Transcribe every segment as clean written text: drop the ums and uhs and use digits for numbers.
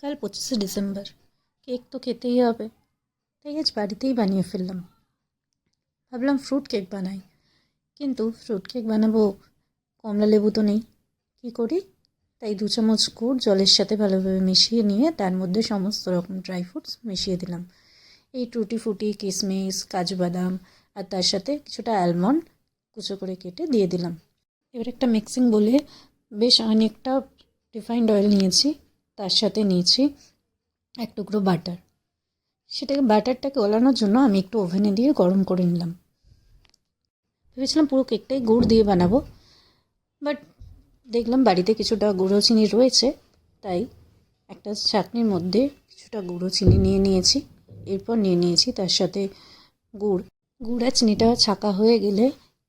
কাল 25শে December, cake তো খেতেই হবে, তাই আজ বাড়িতেই বানিয়ে ফেললাম। ভাবলাম ফ্রুট কেক বানাই, কিন্তু ফ্রুট কেক বানাবো, কমলা লেবু তো নেই। কী করি? তাই 2 চামচ গুড় জলের সাথে ভালোভাবে মিশিয়ে নিয়ে তার মধ্যে সমস্ত রকম ড্রাই ফ্রুটস মিশিয়ে দিলাম। এই টুটি ফুটি, কিশমিশ, কাজু বাদাম আর তার সাথে কিছুটা অ্যালমন্ড কুচো করে কেটে দিয়ে দিলাম। এবার একটা মিক্সিং বলে বেশ অনেকটা রিফাইন্ড অয়েল নিয়েছি, তার সাথে নিয়েছি 1 টুকরো বাটার। বাটারটাকে গলানোর জন্য আমি একটু ওভেনে দিয়ে গরম করে নিলাম। ভেবেছিলাম পুরো কেকটাই গুড় দিয়ে বানাবো, বাট দেখলাম বাড়িতে কিছুটা গুঁড়ো চিনি রয়েছে, তাই একটা ছাঁকনির মধ্যে কিছুটা গুঁড়ো চিনি নিয়ে নিয়েছি। এরপর নিয়ে নিয়েছি তার সাথে গুড় আর চিনিটা ছাঁকা হয়ে গেলে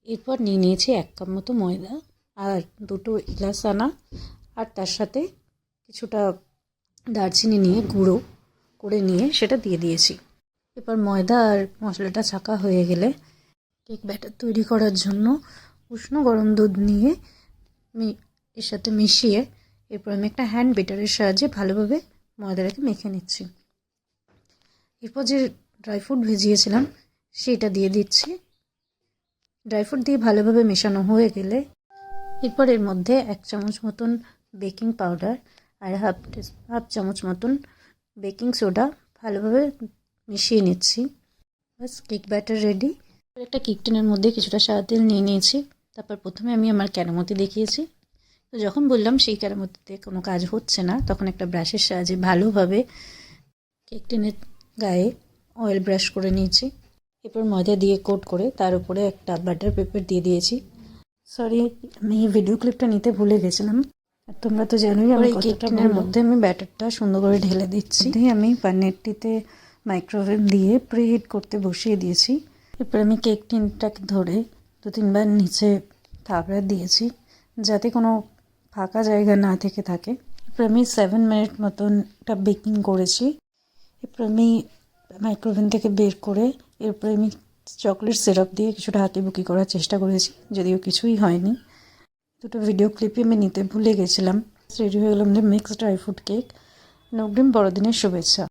এরপর নিয়ে নিয়েছি 1 কাপ মতো ময়দা আর 2টো এলাচ দানা, আর তার সাথে কিছুটা দারচিনি নিয়ে গুঁড়ো করে নিয়ে সেটা দিয়ে দিয়েছি। এরপর ময়দা আর মশলাটা ছাঁকা হয়ে গেলে কেক ব্যাটার তৈরি করার জন্য উষ্ণ গরম দুধ নিয়ে এর সাথে মিশিয়ে এরপর আমি একটা হ্যান্ড বিটারের সাহায্যে ভালোভাবে ময়দাটাকে মেখে নিচ্ছি। এরপর যে ড্রাই ফ্রুট ভিজিয়েছিলাম সেটা দিয়ে দিচ্ছি। ড্রাই ফ্রুট দিয়ে ভালোভাবে মেশানো হয়ে গেলে এরপর এর মধ্যে 1 চামচ মতন বেকিং পাউডার আর হাফ চামচ মতন বেকিং সোডা ভালোভাবে মিশিয়ে নিচ্ছি। বাস, কেক ব্যাটার রেডি। একটা কেক টিনের মধ্যে কিছুটা সাদা তেল নিয়ে নিয়েছি। তারপর প্রথমে আমি আমার কেরামতি দেখিয়েছি, তো যখন বললাম সেই কেরামতিতে কোনো কাজ হচ্ছে না, তখন একটা ব্রাশের সাহায্যে ভালোভাবে কেক টিনের গায়ে অয়েল ব্রাশ করে নিয়েছি। এরপর ময়দা দিয়ে কোট করে তার উপরে একটা বাটার পেপার দিয়ে দিয়েছি। সরি, আমি এই ভিডিও ক্লিপটা নিতে ভুলে গেছিলাম। আর তোমরা তো জানোই আমি কেক টিনের মধ্যে আমি ব্যাটারটা সুন্দর করে ঢেলে দিচ্ছি। আমি পানিরটিতে মাইক্রোওয়েভ দিয়ে প্রিহিট করতে বসিয়ে দিয়েছি। এরপর আমি কেক টিনটাকে ধরে 2-3 বার নিচে থাবড়া দিয়েছি যাতে কোনো ফাঁকা জায়গা না থেকে থাকে। এরপর আমি 7 মিনিট মতন একটা বেকিং করেছি। এরপর আমি মাইক্রোওভেন থেকে বের করে এরপর আমি চকলেট সিরাপ দিয়ে কিছুটা হাকিবুকি করার চেষ্টা করেছি, যদিও কিছুই হয়নি। 2টো ভিডিও ক্লিপই আমি নিতে ভুলে গেছিলাম। রেডি হয়ে গেলাম মিক্সড ড্রাই ফ্রুট কেক। অগ্রিম বড়দিনের শুভেচ্ছা।